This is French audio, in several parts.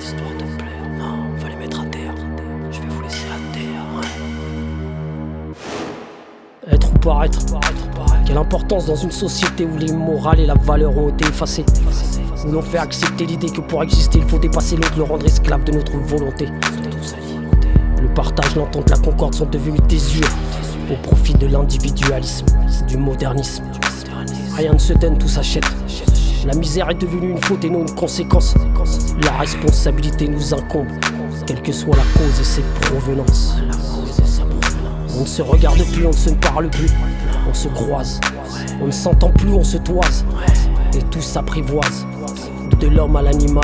histoire de plaire. Non, va les mettre à terre. Je vais vous laisser à terre, ouais. Être ou paraître. Quelle importance dans une société où les morales et la valeur ont été effacées. Où l'on fait accepter l'idée que pour exister, il faut dépasser l'autre, le rendre esclave de notre volonté. Le partage, l'entente, la concorde sont devenus d'usure au profit de l'individualisme, du modernisme. Rien ne se donne, tout s'achète. La misère est devenue une faute et non une conséquence. La responsabilité nous incombe, quelle que soit la cause et ses provenances. On ne se regarde plus, on ne se parle plus. On se croise, on ne s'entend plus, on se toise. Et tout s'apprivoise, de l'homme à l'animal,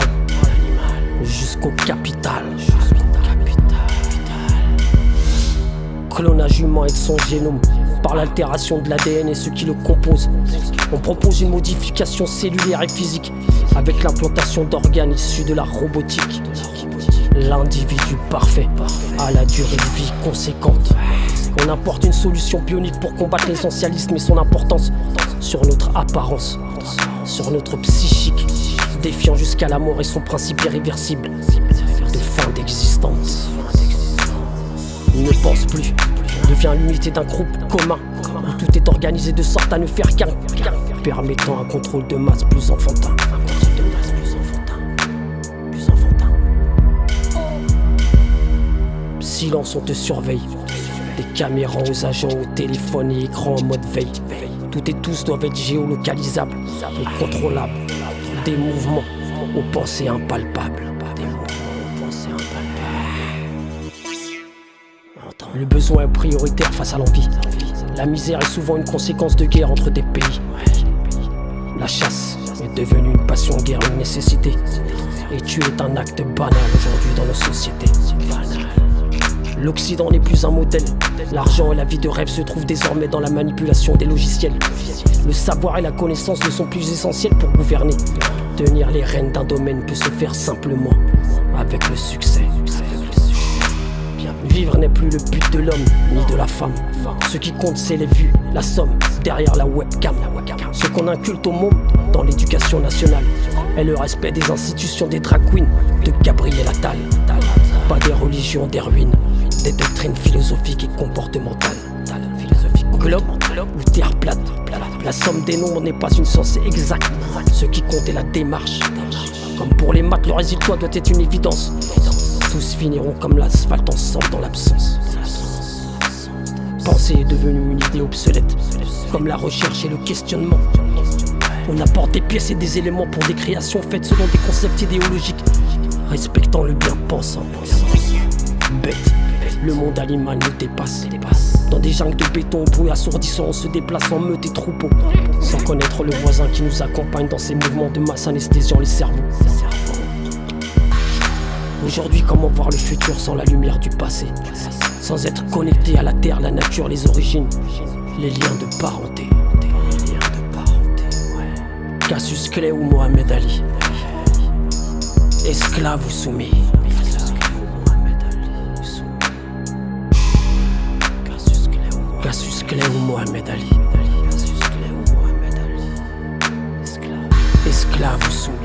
jusqu'au capital. Clonage humain et de son génome, par l'altération de l'ADN et ce qui le compose. On propose une modification cellulaire et physique, avec l'implantation d'organes issus de la robotique. L'individu parfait, à la durée de vie conséquente. On apporte une solution bionique pour combattre l'essentialisme et son importance sur notre apparence, sur notre psychique, défiant jusqu'à la mort et son principe irréversible de fin d'existence. Il ne pense plus, devient l'unité d'un groupe commun où tout est organisé de sorte à ne faire qu'un, permettant un contrôle de masse plus enfantin. Silence, on te surveille. Des caméras aux agents, au téléphone et écran en mode veille. Toutes et tous doivent être géolocalisables et contrôlables. Des mouvements aux pensées impalpables. Le besoin est prioritaire face à l'envie. La misère est souvent une conséquence de guerre entre des pays. La chasse est devenue une passion, guerre une nécessité. Et tuer est un acte banal aujourd'hui dans nos sociétés. L'Occident n'est plus un modèle. L'argent et la vie de rêve se trouvent désormais dans la manipulation des logiciels. Le savoir et la connaissance ne sont plus essentiels pour gouverner. Tenir les rênes d'un domaine peut se faire simplement avec le succès. Vivre n'est plus le but de l'homme ni de la femme. Ce qui compte, c'est les vues, la somme derrière la webcam. Ce qu'on inculte au monde dans l'éducation nationale est le respect des institutions des drag queens de Gabriel Attal. Pas des religions, des ruines, des doctrines philosophiques et comportementales. Globe ou terre plate, la somme des nombres n'est pas une science exacte. Ce qui compte est la démarche. Comme pour les maths, le résultat doit être une évidence. Tous finiront comme l'asphalte ensemble dans l'absence. Penser est devenu une idée obsolète, comme la recherche et le questionnement. On apporte des pièces et des éléments pour des créations faites selon des concepts idéologiques, respectant le bien pensant. Bête, le monde animal nous dépasse. Dans des jungles de béton au bruit assourdissant, on se déplace en meute et troupeau, sans connaître le voisin qui nous accompagne dans ces mouvements de masse anesthésiant les cerveaux. Aujourd'hui, comment voir le futur sans la lumière du passé? Sans être connecté à la terre, la nature, les origines, les liens de parenté. Cassius Clay ou Mohamed Ali, esclave ou soumis. Cassius Clay ou Mohamed Ali, esclave ou soumis.